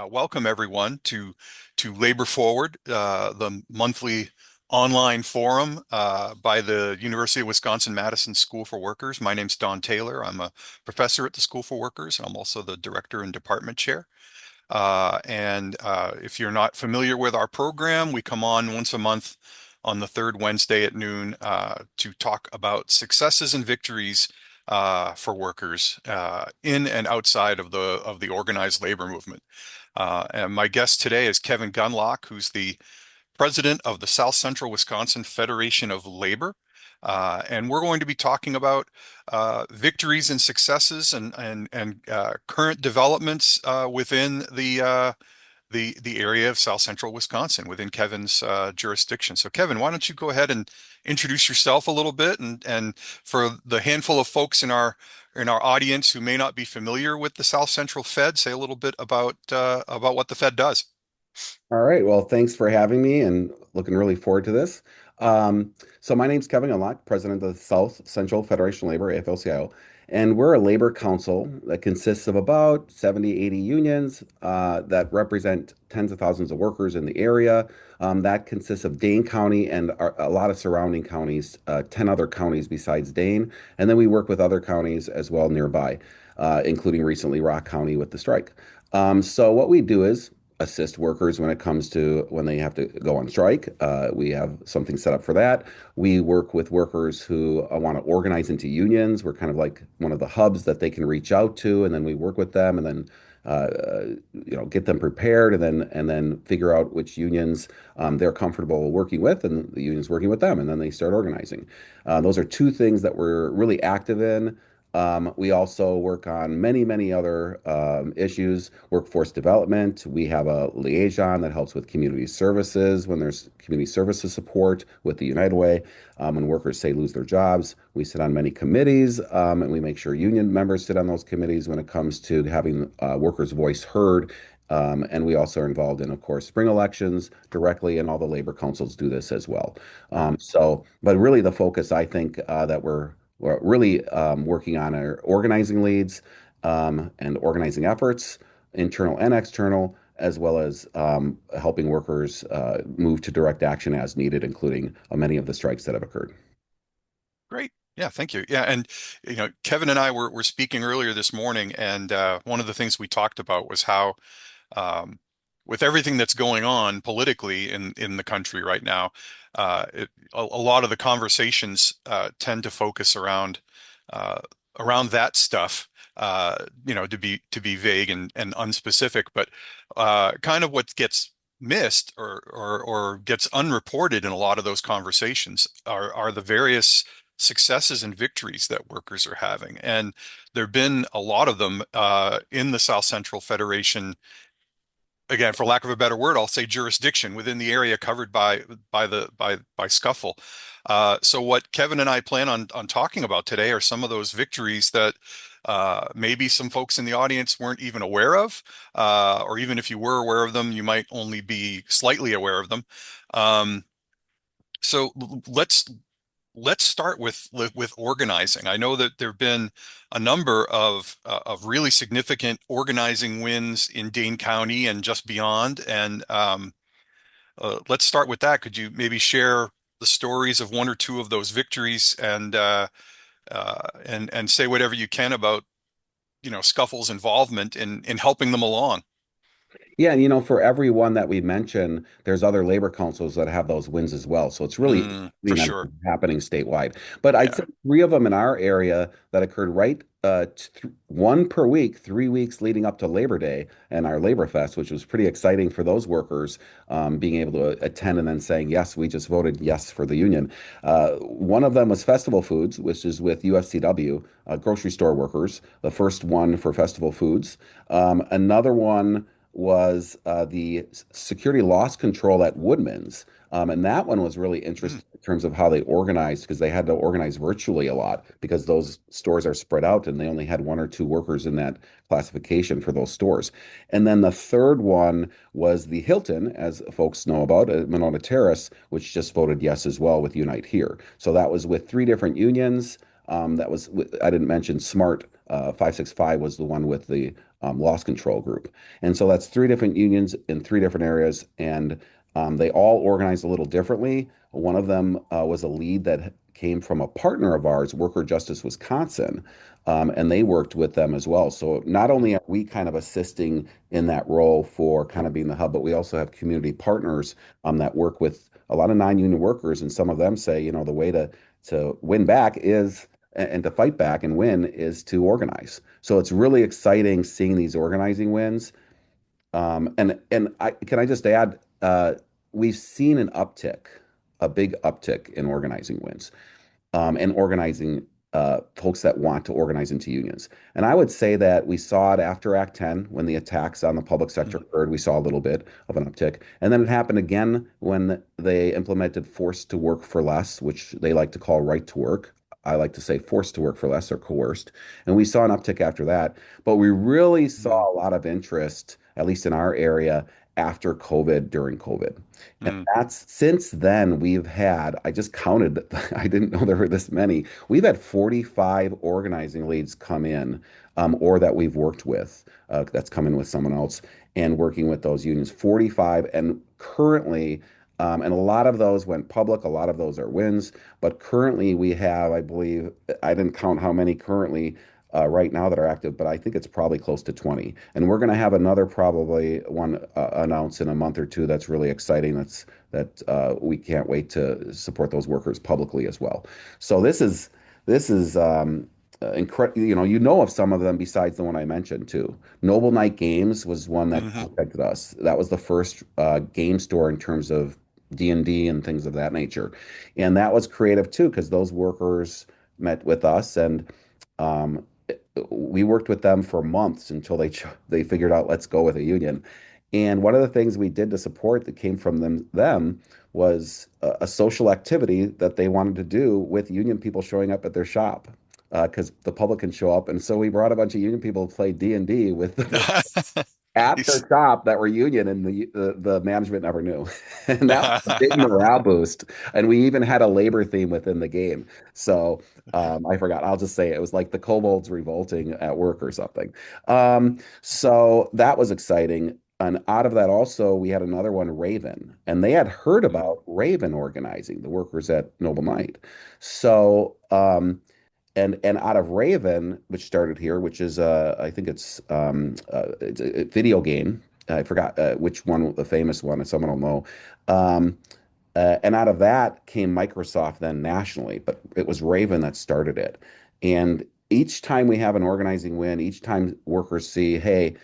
Welcome everyone to Labor Forward, the monthly online forum by the University of Wisconsin-Madison School for Workers. My name's Don Taylor. I'm a professor at the School for Workers, and I'm also the director and department chair. If you're not familiar with our program, we come on once a month on the third Wednesday at noon to talk about successes and victories for workers in and outside of the organized labor movement. And my guest today is Kevin Gundlach, who's the president of the South Central Wisconsin Federation of Labor. And we're going to be talking about victories and successes and current developments within the area of South Central Wisconsin, within Kevin's jurisdiction. So, Kevin, why don't you go ahead and introduce yourself a little bit, and for the handful of folks in our audience who may not be familiar with the South Central Fed, say a little bit about what the Fed does. All right. Well, thanks for having me and looking really forward to this. So my name's Kevin Gundlach, president of the South Central Federation of Labor, AFL-CIO, and we're a labor council that consists of about 70, 80 unions that represent tens of thousands of workers in the area. That consists of Dane County and a lot of surrounding counties, 10 other counties besides Dane. And then we work with other counties as well nearby, including recently Rock County with the strike. So what we do is assist workers when it comes to when they have to go on strike. We have something set up for that. We work with workers who want to organize into unions. We're kind of like one of the hubs that they can reach out to, and then we work with them, and then get them prepared, and then figure out which unions they're comfortable working with, and the unions working with them, and then they start organizing. Those are two things that we're really active in. We also work on many, many other issues, workforce development. We have a liaison that helps with community services when there's community services support with the United Way. When workers say lose their jobs, we sit on many committees, and we make sure union members sit on those committees when it comes to having workers' voice heard. And we also are involved in, of course, spring elections directly, and all the labor councils do this as well. But really the focus, I think, that we're really working on our organizing leads and organizing efforts, internal and external, as well as helping workers move to direct action as needed, including many of the strikes that have occurred. Great. Yeah, thank you. Yeah, and Kevin and I were speaking earlier this morning, and one of the things we talked about was how, um, with everything that's going on politically in the country right now, a lot of the conversations tend to focus uh, around that stuff. To be vague and unspecific, but kind of what gets missed or gets unreported in a lot of those conversations are the various successes and victories that workers are having. And there have been a lot of them in the South Central Federation. Again, for lack of a better word, I'll say jurisdiction within the area covered by Scuffle. So what Kevin and I plan on talking about today are some of those victories that maybe some folks in the audience weren't even aware of, or even if you were aware of them, you might only be slightly aware of them. Um, so let's start with organizing. I know that there have been a number of really significant organizing wins in Dane County and just beyond. And let's start with that. Could you maybe share the stories of one or two of those victories, and say whatever you can about Scuffle's involvement in helping them along? Yeah, and for every one that we mention, there's other labor councils that have those wins as well. So it's really For not sure. happening statewide. But I'd say Yeah. three of them in our area that occurred right, one per week, 3 weeks leading up to Labor Day and our Labor Fest, which was pretty exciting for those workers, being able to attend and then saying, yes, we just voted yes for the union. One of them was Festival Foods, which is with UFCW, grocery store workers, the first one for Festival Foods. Another one was the security loss control at Woodman's. And that one was really Hmm. interesting in terms of how they organized, because they had to organize virtually a lot because those stores are spread out and they only had one or two workers in that classification for those stores. And then the third one was the Hilton, as folks know about, Monona Terrace, which just voted yes as well with Unite Here. So that was with three different unions. I didn't mention Smart 565 was the one with the loss control group. And so that's three different unions in three different areas, and they all organized a little differently. One of them was a lead that came from a partner of ours, Worker Justice Wisconsin, and they worked with them as well. So not only are we kind of assisting in that role for kind of being the hub, but we also have community partners that work with a lot of non-union workers, and some of them say, the way to win back is and to fight back and win is to organize. So it's really exciting seeing these organizing wins. Can I just add, we've seen an uptick, a big uptick in organizing wins and organizing folks that want to organize into unions. And I would say that we saw it after Act 10 when the attacks on the public sector Mhm. occurred. We saw a little bit of an uptick. And then it happened again when they implemented forced to work for less, which they like to call right to work. I like to say forced to work for less or coerced. And we saw an uptick after that. But we really Mhm. saw a lot of interest, at least in our area, after COVID, during COVID. And Mhm. that's since then we've had, I just counted, I didn't know there were this many. We've had 45 organizing leads come in, or that we've worked with, that's come in with someone else and working with those unions. 45, and currently, and a lot of those went public, a lot of those are wins, but currently we have, I believe, I didn't count how many currently right now that are active, but I think it's probably close to 20. And we're going to have another probably one announced in a month or two that's really exciting. That we can't wait to support those workers publicly as well. So this is incredible. You know of some of them besides the one I mentioned too. Noble Night Games was one that Mhm. contacted us. That was the first game store in terms of D&D and things of that nature, and that was creative too because those workers met with us and um, we worked with them for months until they figured out let's go with a union. And one of the things we did to support that came from them was a social activity that they wanted to do with union people showing up at their shop because the public can show up. And so we brought a bunch of union people to play D&D with the folks at Nice. their shop that were union, and the management never knew. And that was a big morale boost. And we even had a labor theme within the game. So I forgot. I'll just say it was like the kobolds revolting at work or something. So that was exciting. And out of that, also, we had another one, Raven, and they had heard Mm. about Raven organizing, the workers at Noble Knight. So, and out of Raven, which started here, which is I think it's a video game. I forgot which one, the famous one, and someone will know. Um, and out of that came Microsoft then nationally, but it was Raven that started it. And each time we have an organizing win, each time workers see, hey,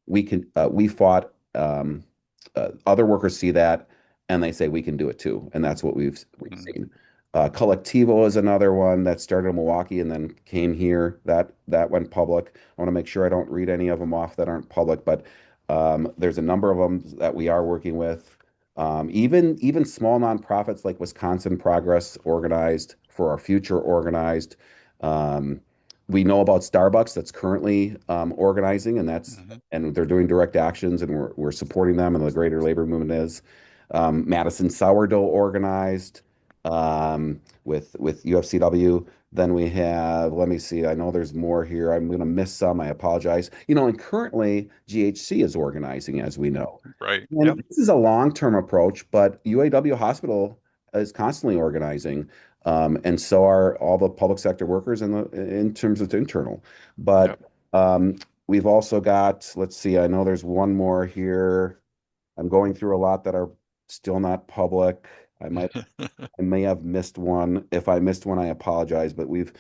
we fought. Other workers see that, and they say we can do it too, and that's what we've Mm. seen. Collectivo is another one that started in Milwaukee and then came here. That went public. I want to make sure I don't read any of them off that aren't public, but there's a number of them that we are working with. Even small nonprofits like Wisconsin Progress organized, For Our Future organized. Um, we know about Starbucks that's currently organizing, Mhm. and they're doing direct actions, and we're supporting them, and the greater labor movement is. Madison Sourdough organized with UFCW. Then we have, let me see, I know there's more here. I'm going to miss some. I apologize. And currently GHC is organizing, as we know. Right. Yep. And this is a long-term approach, but UAW Hospital is constantly organizing, and so are all the public sector workers in terms of internal. But Yep. we've also got, let's see, I know there's one more here. I'm going through a lot that are still not public. I might I may have missed one. If I missed one, I apologize, but we've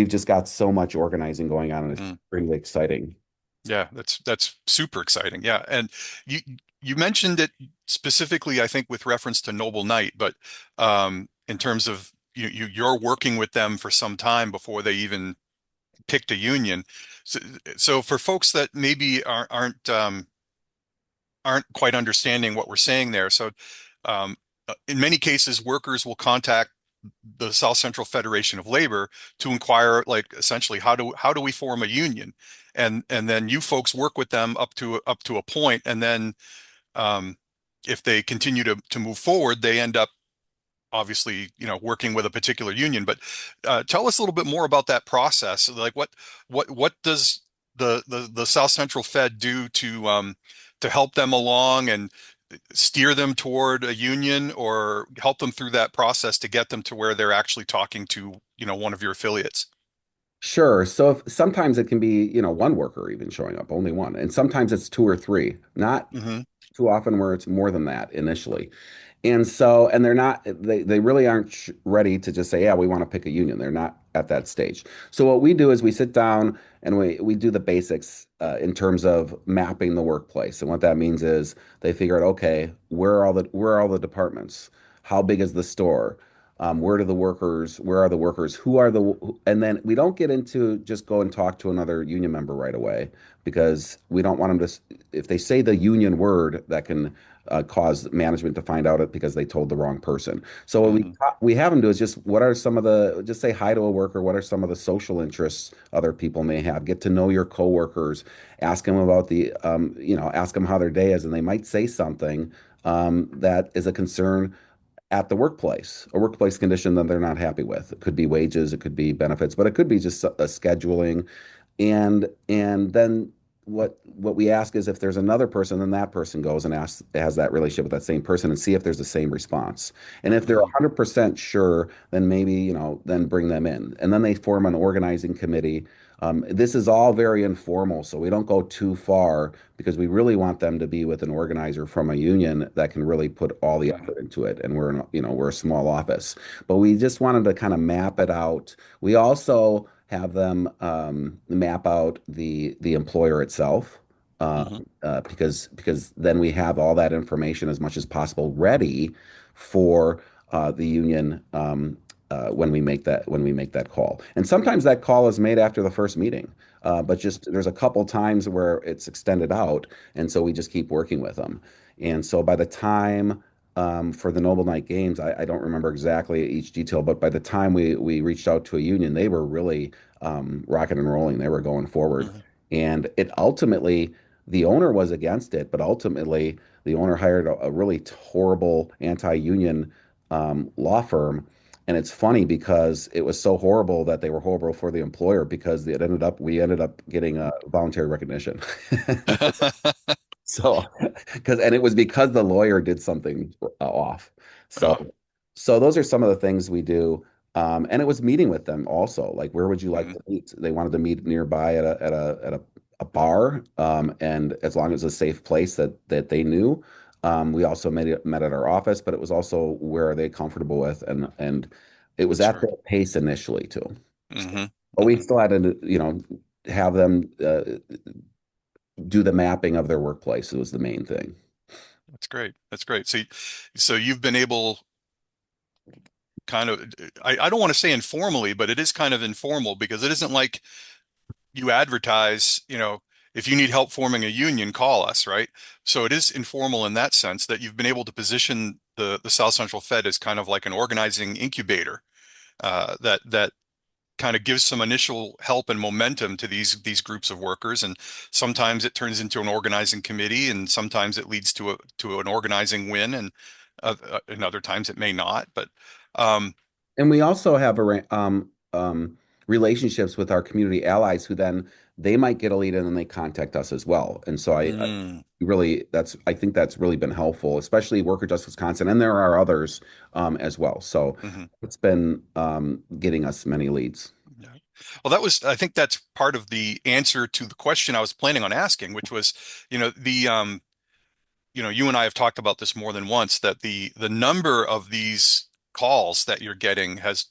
just got so much organizing going on and it's Mm. pretty exciting. Yeah, that's super exciting. Yeah, and you you mentioned it specifically, I think, with reference to Noble Knight, but in terms of you're working with them for some time before they even picked a union. So, so for folks that maybe aren't quite understanding what we're saying there, so um, in many cases, workers will contact the South Central Federation of Labor to inquire, like essentially, how do we form a union, and then you folks work with them up to a point, and then um, if they continue to move forward, they end up obviously working with a particular union. But tell us a little bit more about that process. Like what does the South Central Fed do to help them along and steer them toward a union or help them through that process to get them to where they're actually talking to, one of your affiliates? Sure. So if, sometimes it can be, one worker even showing up, only one. And sometimes it's two or three, not Hmm. too often where it's more than that initially. And so, and they're not, they really aren't ready to just say, yeah, we want to pick a union. They're not at that stage. So what we do is we sit down and we do the basics in terms of mapping the workplace. And what that means is they figure out, okay, where are all the departments? How big is the store? Where are the workers? And then we don't get into just go and talk to another union member right away because we don't want them to, if they say the union word, that can cause management to find out it because they told the wrong person. So what Hmm. we have them do is just what are some of the just say hi to a worker. What are some of the social interests other people may have? Get to know your coworkers. Ask them about ask them how their day is, and they might say something that is a concern at the workplace, a workplace condition that they're not happy with. It could be wages, it could be benefits, but it could be just a scheduling and then what we ask is if there's another person, then that person goes and asks has that relationship with that same person and see if there's the same response. And if they're Hmm. 100% sure, then maybe, then bring them in. And then they form an organizing committee. This is all very informal, so we don't go too far because we really want them to be with an organizer from a union that can really put all the Hmm. effort into it. And we're a small office, but we just wanted to kind of map it out. We also have them map out the employer itself Hmm. because then we have all that information as much as possible ready for the union when we make that call. And sometimes that call is made after the first meeting, but just there's a couple times where it's extended out, and so we just keep working with them. And so by the time for the Noble Night Games, I don't remember exactly each detail, but by the time we reached out to a union, they were really rocking and rolling. They were going forward, Hmm. and it ultimately the owner was against it, but ultimately the owner hired a really horrible anti-union law firm. And it's funny because it was so horrible that they were horrible for the employer because we ended up getting a voluntary recognition. So, and it was because the lawyer did something off. So, Oh. so those are some of the things we do. And it was meeting with them also. Like, where would you like Hmm. to meet? They wanted to meet nearby at a bar, and as long as it's a safe place that they knew. We also met at our office, but it was also where are they comfortable with, and it was at Sure. their pace initially too. So, Hmm. but we Hmm. still had to, have them do the mapping of their workplace. It was the main thing. That's great. That's great. So you've been able kind of, I don't want to say informally, but it is kind of informal because it isn't like you advertise, if you need help forming a union, call us, right? So it is informal in that sense that you've been able to position the South Central Fed as kind of like an organizing incubator that kind of gives some initial help and momentum to these groups of workers, and sometimes it turns into an organizing committee, and sometimes it leads to an organizing win, and other times it may not. But um, And we also have relationships with our community allies who then they might get a lead and then they contact us as well. And so I mm, really I think that's really been helpful, especially Worker Just Wisconsin, and there are others as well. So mhm. it's been getting us many leads. Yeah. Well, I think that's part of the answer to the question I was planning on asking, which was, you and I have talked about this more than once, that the number of these calls that you're getting has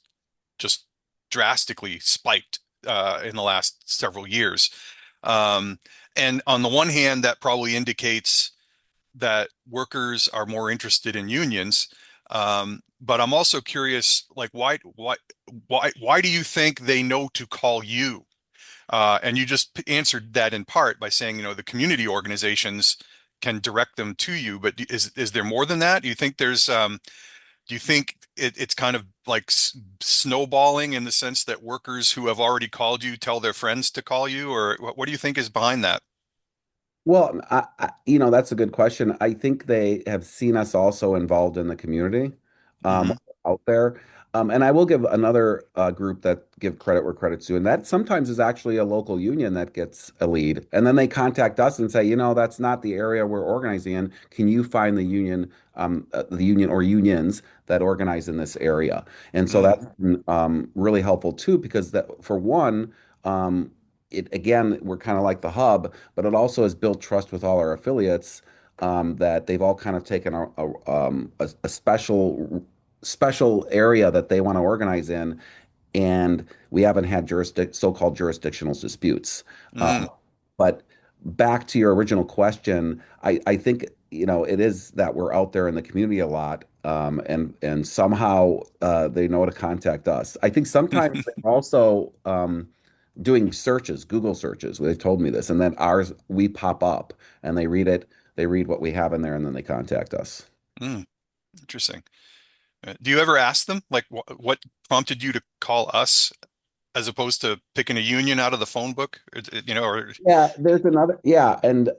just drastically spiked in the last several years. Um, and on the one hand, that probably indicates that workers are more interested in unions. But I'm also curious, like, why do you think they know to call you? And you just answered that in part by saying, the community organizations can direct them to you. But is there more than that? Do you think it's kind of like snowballing in the sense that workers who have already called you tell their friends to call you, or what do you think is behind that? Well, that's a good question. I think they have seen us also involved in the community Hmm. out there. And I will give another group that give credit where credit's due, and that sometimes is actually a local union that gets a lead, and then they contact us and say, that's not the area we're organizing in. Can you find the union or unions that organize in this area? And so Mm, that's really helpful too, because that for one, um, it again, we're kind of like the hub, but it also has built trust with all our affiliates. That they've all kind of taken a special area that they want to organize in, and we haven't had so-called jurisdictional disputes. mm, But back to your original question, I think it is that we're out there in the community a lot, and somehow they know to contact us. I think sometimes they're also doing searches, Google searches. They've told me this, and then ours we pop up and they read it. They read what we have in there, and then they contact us. mm. Interesting. Do you ever ask them, like, what prompted you to call us as opposed to picking a union out of the phone book? Or Yeah, there's another. Yeah, and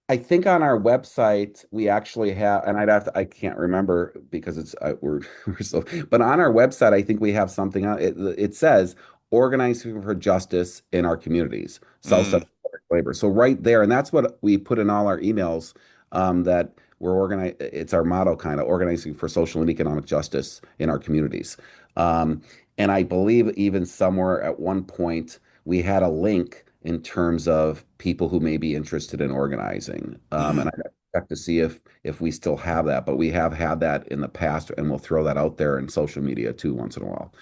I think on our website we actually have, and I can't remember because it's we're so. But on our website, I think we have something on it. It says organizing for justice in our communities, South mm, Central Labor. So right there, and that's what we put in all our emails. That we're organized. It's our motto, kind of organizing for social and economic justice in our communities. Um, and I believe even somewhere at one point we had a link in terms of people who may be interested in organizing. And mm, I have to see if we still have that, but we have had that in the past, and we'll throw that out there in social media too once in a while.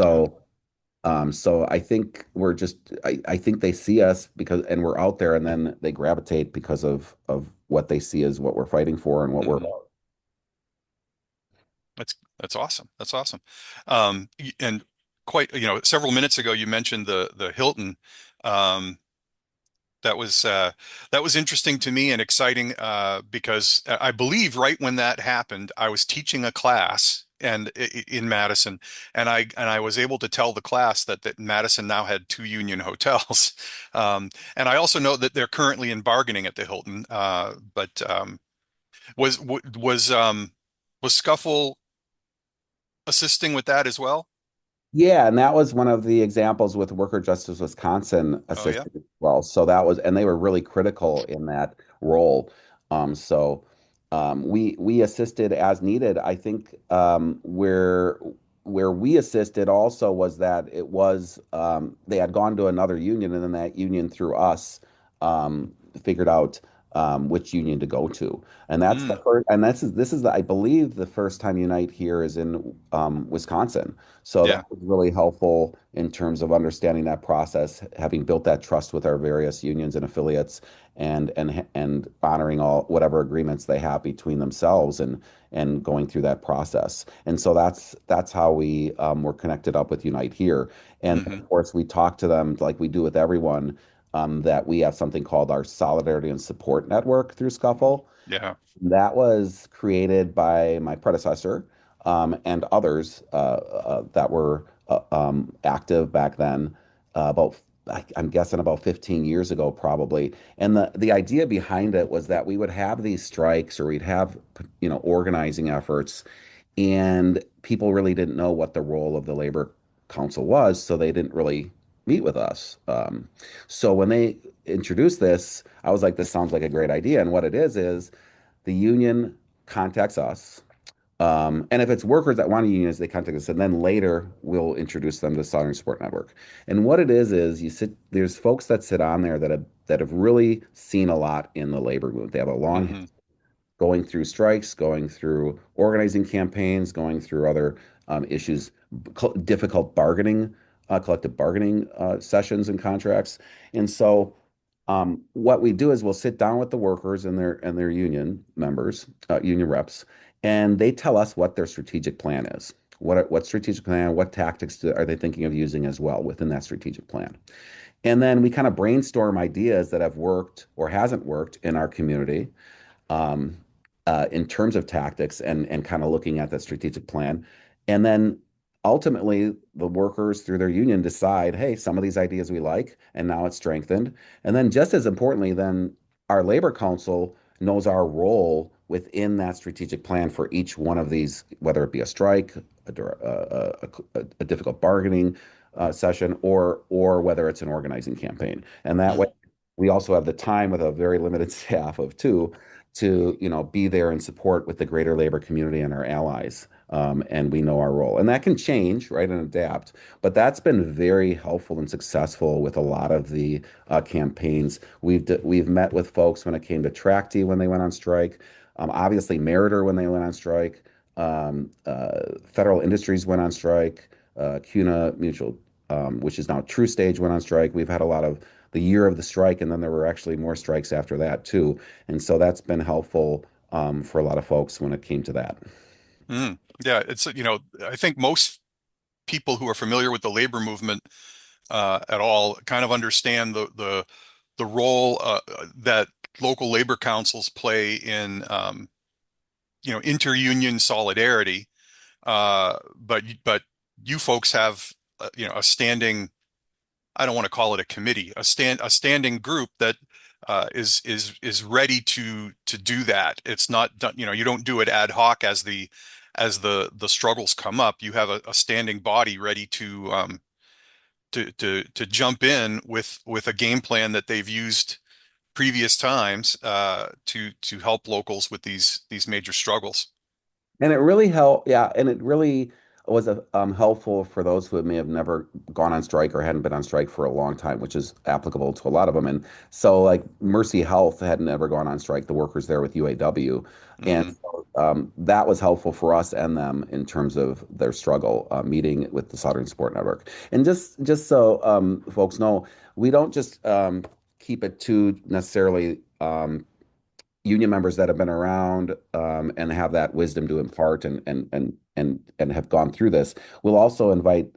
yeah, So I think I think they see us because and we're out there, and then they gravitate because of what they see as what we're fighting for and what we're hmm. about. That's awesome. That's awesome. And quite, several minutes ago you mentioned the Hilton. Um, that was uh, that was interesting to me and exciting because I believe right when that happened, I was teaching a class in Madison, and I was able to tell the class that Madison now had two union hotels, and I also know that they're currently in bargaining at the Hilton. But was w- was Scuffle assisting with that as well? Yeah, and that was one of the examples with Worker Justice Wisconsin Oh yeah. assisting as well. So that was, and they were really critical in that role. We assisted as needed. I think where we assisted also was that it was they had gone to another union, and then that union through us figured out which union to go to. And that's the Mm, first, and this is I believe the first time Unite here is in Wisconsin. So that yeah. was really helpful in terms of understanding that process, having built that trust with our various unions and affiliates, and honoring all whatever agreements they have between themselves, and going through that process. And so that's how we were connected up with Unite here. And Hmm. of course, we talk to them like we do with everyone. That we have something called our Solidarity and Support Network through Scuffle. Yeah. That was created by my predecessor and others that were active back then, I'm guessing about 15 years ago, probably. And the idea behind it was that we would have these strikes, or we'd have, organizing efforts, and people really didn't know what the role of the Labor Council was, so they didn't really meet with us. So when they introduced this, I was like, this sounds like a great idea. And what it is the union contacts us. And if it's workers that want to unionize, they contact us, and then later we'll introduce them to Southern Support Network. And what it is there's folks that sit on there that have really seen a lot in the labor movement. They have a long Hmm. going through strikes, going through organizing campaigns, going through other issues, difficult collective bargaining sessions and contracts. And so, what we do is we'll sit down with the workers and their union members, union reps, and they tell us what their strategic plan is. What strategic plan, what tactics are they thinking of using as well within that strategic plan? And then we kind of brainstorm ideas that have worked or hasn't worked in our community, um, in terms of tactics, and kind of looking at that strategic plan. And then ultimately, the workers through their union decide, hey, some of these ideas we like, and now it's strengthened. And then, just as importantly, then our labor council knows our role within that strategic plan for each one of these, whether it be a strike, a difficult bargaining session, or whether it's an organizing campaign. And that way, Mm, we also have the time with a very limited staff of two to, be there and support with the greater labor community and our allies. And we know our role, and that can change, right, and adapt. But that's been very helpful and successful with a lot of the campaigns. We've met with folks when it came to Tracti when they went on strike. Obviously, Meritor when they went on strike. Federal Industries went on strike. CUNA Mutual, which is now True Stage, went on strike. We've had a lot of the year of the strike, and then there were actually more strikes after that too. And so that's been helpful for a lot of folks when it came to that. mm. Yeah, I think most people who are familiar with the labor movement at all kind of understand the role that local labor councils play in interunion solidarity. But you folks have a standing, I don't want to call it a committee, a standing group that is ready to do that. It's not done, you don't do it ad hoc as the struggles come up. You have a standing body ready to jump in with a game plan that they've used previous times to help locals with these major struggles. And it really helped, yeah, and it really was helpful for those who may have never gone on strike or hadn't been on strike for a long time, which is applicable to a lot of them. And so, like Mercy Health had never gone on strike, the workers there with UAW, and Hmm. so, that was helpful for us and them in terms of their struggle, meeting with the Soldering Support Network. And just so folks know, we don't just keep it to necessarily. Union members that have been around and have that wisdom to impart and have gone through this. We'll also invite,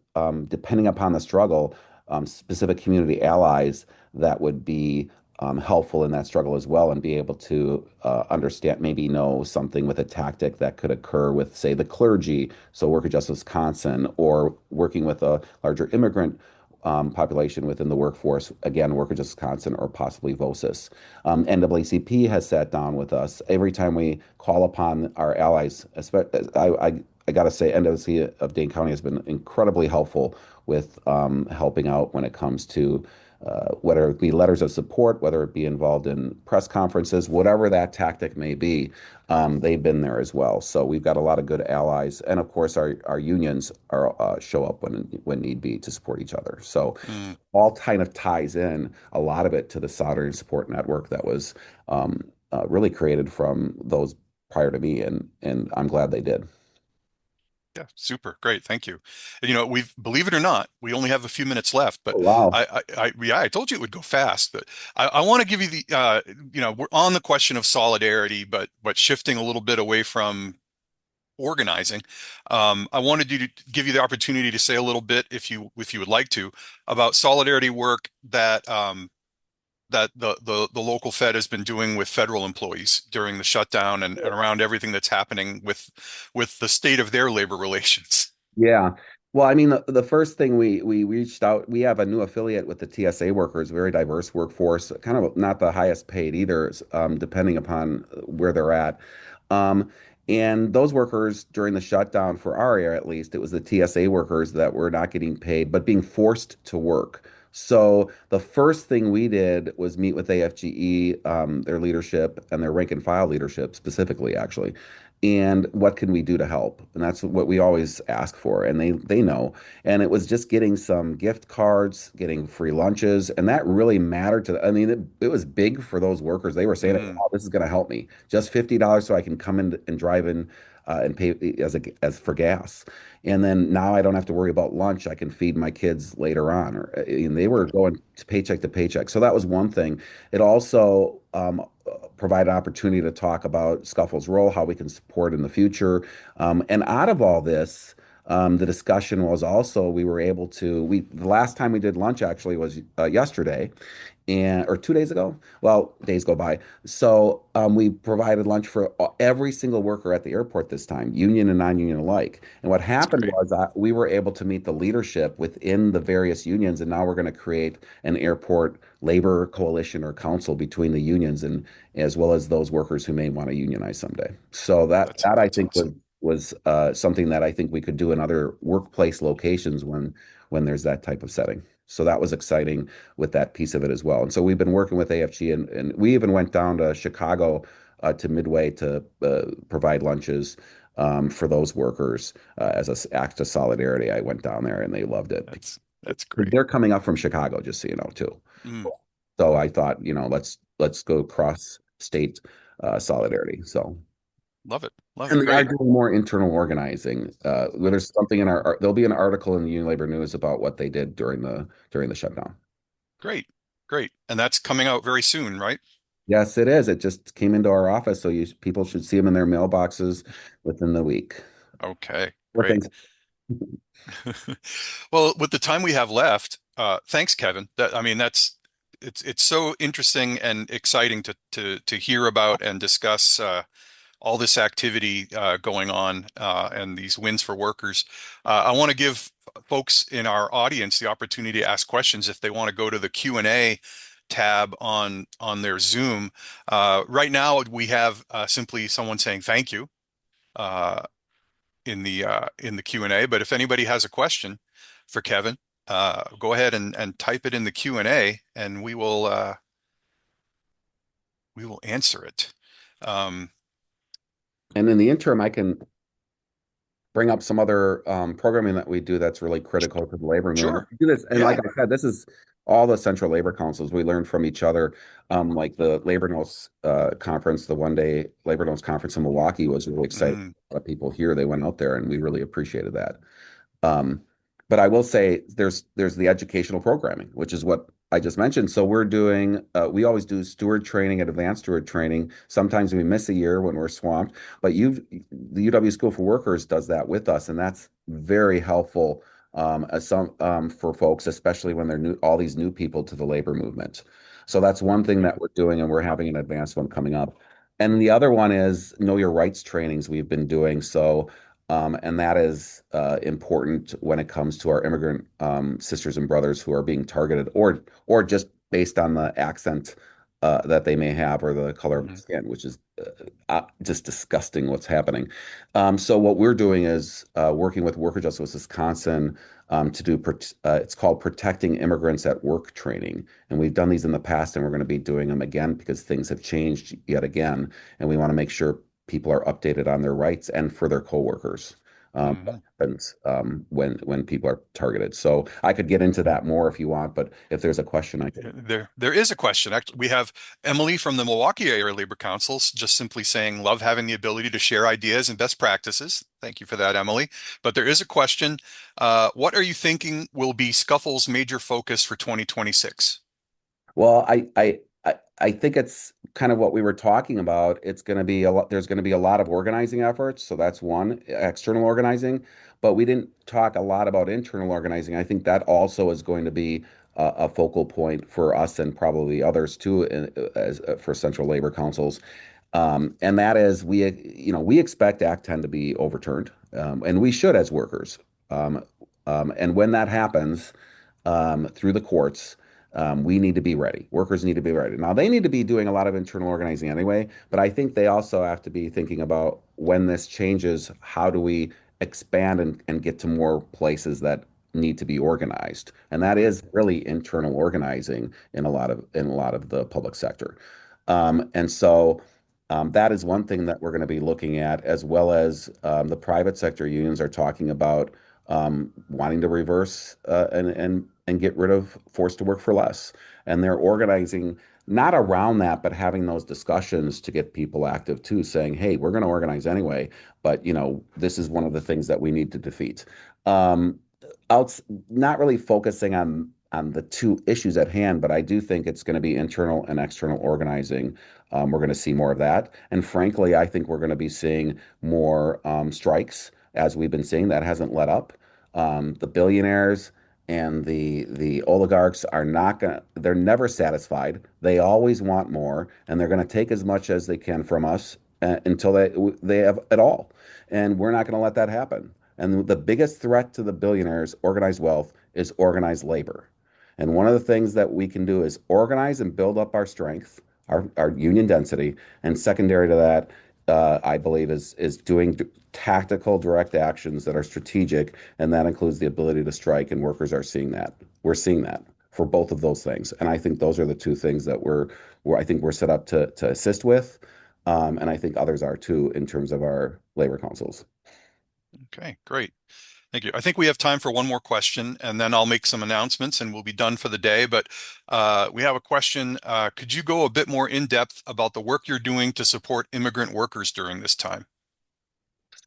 depending upon the struggle, specific community allies that would be helpful in that struggle as well and be able to understand, maybe know something with a tactic that could occur with, say, the clergy, so Worker Justice Wisconsin, or working with a larger immigrant population within the workforce, again, Worker Justice Wisconsin, or possibly VOSIS. NAACP has sat down with us every time we call upon our allies. I got to say, NAACP of Dane County has been incredibly helpful with helping out when it comes to whether it be letters of support, whether it be involved in press conferences, whatever that tactic may be, they've been there as well. So we've got a lot of good allies, and of course, our unions are show up when need be to support each other. So Mm. all kind of ties in a lot of it to the soldering support network that was really created from those prior to me, and I'm glad they did. Yeah, super. Great. Thank you. And, we've, believe it or not, we only have a few minutes left, but Oh, wow. yeah, I told you it would go fast, but I want to give you we're on the question of solidarity, but shifting a little bit away from organizing. I wanted you to give you the opportunity to say a little bit, if you would like to, about solidarity work that the local Fed has been doing with federal employees during the shutdown and around everything that's happening with the state of their labor relations. Yeah. Well, I mean, the first thing we reached out, we have a new affiliate with the TSA workers, very diverse workforce, kind of not the highest paid either, depending upon where they're at. Um, and those workers during the shutdown for our area, at least, it was the TSA workers that were not getting paid, but being forced to work. So the first thing we did was meet with AFGE, their leadership and their rank and file leadership specifically, actually, and what can we do to help? And that's what we always ask for, and they know. And it was just getting some gift cards, getting free lunches, and that really mattered to I mean, it was big for those workers. They were saying, Mm, "Oh, this is going to help me. Just $50 so I can come in and drive in and pay as for gas." And then now I don't have to worry about lunch. I can feed my kids later on. And they were going to paycheck. So that was one thing. It also provide an opportunity to talk about Scuffle's role, how we can support in the future. And out of all this, the discussion was also we were able to the last time we did lunch actually was yesterday, and or 2 days ago. Well, days go by. So we provided lunch for every single worker at the airport this time, union and non-union alike. And what that's happened great. was we were able to meet the leadership within the various unions, and now we're going to create an airport labor coalition or council between the unions and as well as those workers who may want to unionize someday. So that That's that I that's think was awesome. was something that I think we could do in other workplace locations when there's that type of setting. So that was exciting with that piece of it as well. And so we've been working with AFG, and we even went down to Chicago to Midway to provide lunches for those workers as an act of solidarity. I went down there and they loved it. That's great. They're coming up from Chicago, just so you know, too. Mm, So I thought, let's go cross state solidarity. So. love it. Love it. And they are Great. doing more internal organizing. There's something in there'll be an article in the Union Labor News about what they did during the shutdown. Great. Great. And that's coming out very soon, right? Yes, it is. It just came into our office, so people should see them in their mailboxes within the week. Okay. Well, Great. thanks. Well, with the time we have left, thanks, Kevin. I mean, it's so interesting and exciting to hear about and discuss all this activity going on and these wins for workers. I want to give folks in our audience the opportunity to ask questions if they want to go to the Q&A tab on their Zoom. Right now, we have simply someone saying thank you uh, in the Q&A. But if anybody has a question for Kevin, go ahead and type it in the Q&A, and we will answer it. Um, And in the interim, I can bring up some other programming that we do that's really critical to the labor movement. sure. We do this, and like Yeah. I said, this is all the central labor councils. We learn from each other. Like the Labor Notes conference, the one-day Labor Notes conference in Milwaukee was really exciting. Mm, A lot of people here, they went out there, and we really appreciated that. Um, but I will say there's the educational programming, which is what I just mentioned. So we always do steward training and advanced steward training. Sometimes we miss a year when we're swamped, but the UW School for Workers does that with us, and that's very helpful for folks, especially when they're all these new people to the labor movement. So that's one thing yeah. that we're doing, and we're having an advanced one coming up. And the other one is know your rights trainings we've been doing. And that is important when it comes to our immigrant sisters and brothers who are being targeted, or just based on the accent that they may have or the color of the Mhm. skin, which is just disgusting what's happening. So what we're doing is working with Worker Justice Wisconsin to do it's called Protecting Immigrants at Work training, and we've done these in the past, and we're going to be doing them again because things have changed yet again, and we want to make sure people are updated on their rights and for their coworkers. What Mhm. happens when people are targeted? So I could get into that more if you want, but if there's a question, I could. There is a question. Actually, we have Emily from the Milwaukee Area Labor Councils just simply saying, love having the ability to share ideas and best practices. Thank you for that, Emily. But there is a question. What are you thinking will be Scuffle's major focus for 2026? Well, I think it's kind of what we were talking about. It's going to be a lot. There's going to be a lot of organizing efforts. So that's one, external organizing. But we didn't talk a lot about internal organizing. I think that also is going to be a focal point for us and probably others too, for central labor councils. And that is we expect Act 10 to be overturned, and we should as workers. Um, and when that happens through the courts, we need to be ready. Workers need to be ready. Now, they need to be doing a lot of internal organizing anyway, but I think they also have to be thinking about when this changes, how do we expand and get to more places that need to be organized? And that is really internal organizing in a lot of the public sector. That is one thing that we're going to be looking at, as well as the private sector unions are talking about wanting to reverse and get rid of forced to work for less. And they're organizing not around that, but having those discussions to get people active too, saying, "Hey, we're going to organize anyway, but this is one of the things that we need to defeat." Um, out, Not really focusing on the two issues at hand, but I do think it's going to be internal and external organizing. We're going to see more of that, and frankly, I think we're going to be seeing more strikes as we've been seeing. That hasn't let up. The billionaires and the oligarchs are not going to, they're never satisfied. They always want more, and they're going to take as much as they can from us until they have it all. And we're not going to let that happen. And the biggest threat to the billionaires' organized wealth is organized labor. And one of the things that we can do is organize and build up our strength, our union density. And secondary to that, I believe, is tactical, direct actions that are strategic, and that includes the ability to strike, and workers are seeing that. We're seeing that for both of those things. And I think those are the two things that I think we're set up to assist with. And I think others are too in terms of our labor councils. Okay, great. Thank you. I think we have time for one more question, and then I'll make some announcements and we'll be done for the day. But we have a question. Could you go a bit more in depth about the work you're doing to support immigrant workers during this time?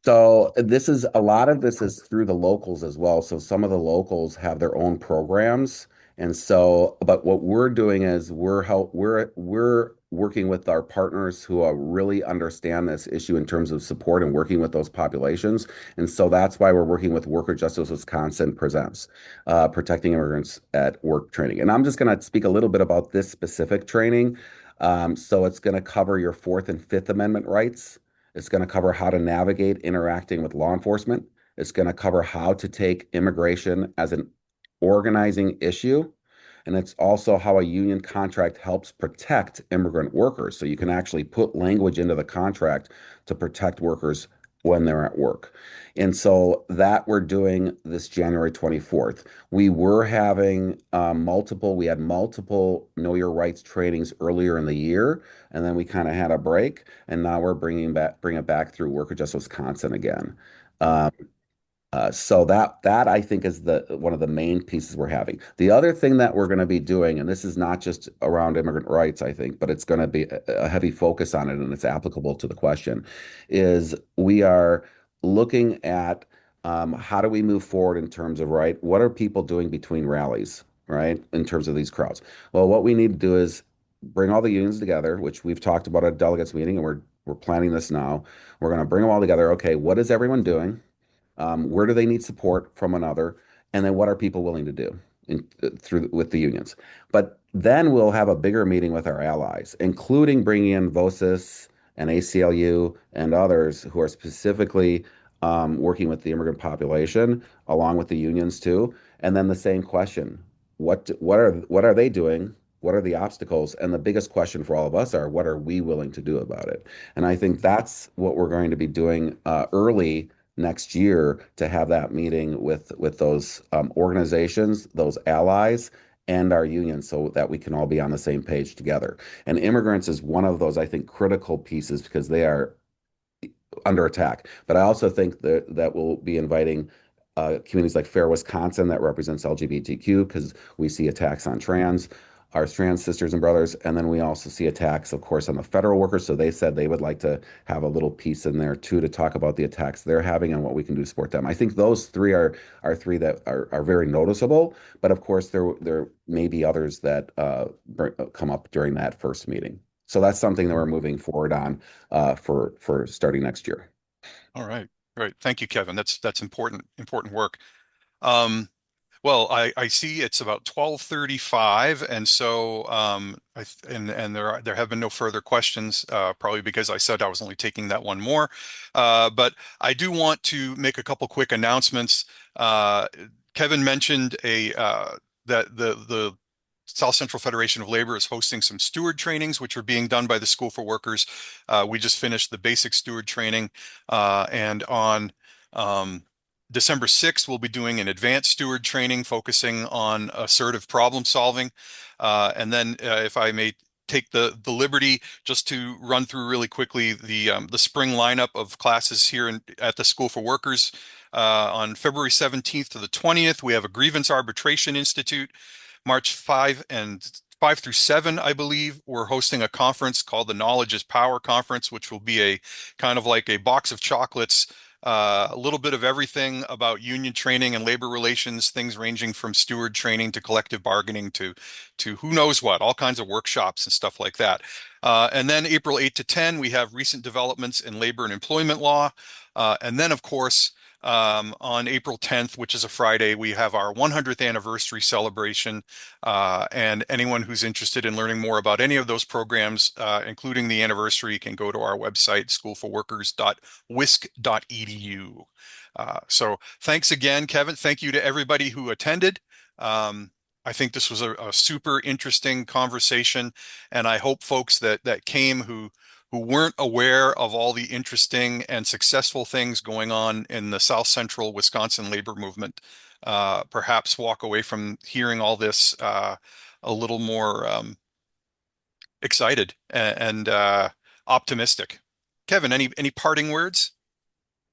So this is a lot of this is through the locals as well. So some of the locals have their own programs. And so, but what we're doing is we're working with our partners who really understand this issue in terms of support and working with those populations. And so that's why we're working with Worker Justice Wisconsin Presents, Protecting Immigrants at Work training. And I'm just going to speak a little bit about this specific training. So it's going to cover your Fourth and Fifth Amendment rights. It's going to cover how to navigate interacting with law enforcement. It's going to cover how to take immigration as an organizing issue. And it's also how a union contract helps protect immigrant workers. So you can actually put language into the contract to protect workers when they're at work. And so that we're doing this January 24th. We had multiple Know Your Rights trainings earlier in the year, and then we kind of had a break, and now we're bring it back through Worker Justice Wisconsin again. Um, so that I think is the one of the main pieces we're having. The other thing that we're going to be doing, and this is not just around immigrant rights, I think, but it's going to be a heavy focus on it, and it's applicable to the question, is we are looking at how do we move forward in terms of what are people doing between rallies, right, in terms of these crowds. Well, what we need to do is bring all the unions together, which we've talked about at a delegates meeting, and we're planning this now. We're going to bring them all together. Okay, what is everyone doing? Where do they need support from another? And then what are people willing to do through with the unions? But then we'll have a bigger meeting with our allies, including bringing in VOSIS and ACLU and others who are specifically working with the immigrant population, along with the unions too. And then the same question: what are they doing? What are the obstacles? And the biggest question for all of us are, what are we willing to do about it? And I think that's what we're going to be doing early next year, to have that meeting with those organizations, those allies, and our unions, so that we can all be on the same page together. And immigrants is one of those, I think, critical pieces because they are under attack. But I also think that we'll be inviting communities like Fair Wisconsin that represents LGBTQ, because we see attacks on our trans sisters and brothers, and then we also see attacks, of course, on the federal workers. So they said they would like to have a little piece in there too to talk about the attacks they're having and what we can do to support them. I think those three are three that are very noticeable, but of course there may be others that come up during that first meeting. So that's something that we're moving forward on for starting next year. All right, great. Thank you, Kevin. That's important work. Um, Well, I see it's about 12:35, and so and there have been no further questions, probably because I said I was only taking that one more. But I do want to make a couple quick announcements. Uh, Kevin mentioned that the South Central Federation of Labor is hosting some steward trainings, which are being done by the School for Workers. We just finished the basic steward training, and on December 6th, we'll be doing an advanced steward training focusing on assertive problem solving. And then, if I may take the liberty just to run through really quickly the spring lineup of classes here at the School for Workers. On February 17th to the 20th, we have a Grievance Arbitration Institute. March 5 through 7, I believe, we're hosting a conference called the Knowledge is Power Conference, which will be a kind of like a box of chocolates, a little bit of everything about union training and labor relations, things ranging from steward training to collective bargaining to who knows what, all kinds of workshops and stuff like that. And then April 8 to 10, we have recent developments in labor and employment law. And then, of course, on April 10th, which is a Friday, we have our 100th anniversary celebration. And anyone who's interested in learning more about any of those programs, including the anniversary, can go to our website, schoolforworkers.wisc.edu. So thanks again, Kevin. Thank you to everybody who attended. I think this was a super interesting conversation, and I hope folks that came who weren't aware of all the interesting and successful things going on in the South Central Wisconsin labor movement, perhaps walk away from hearing all this a little more excited and optimistic. Kevin, any parting words?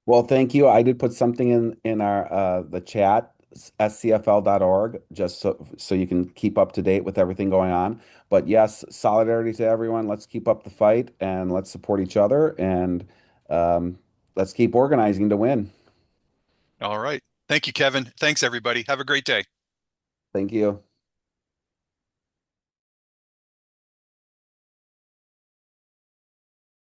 Well, thank you. I did put something in our the chat, scfl.org, just so you can keep up to date with everything going on. But yes, solidarity to everyone. Let's keep up the fight and let's support each other and um, let's keep organizing to win. All right. Thank you, Kevin. Thanks, everybody. Have a great day. Thank you.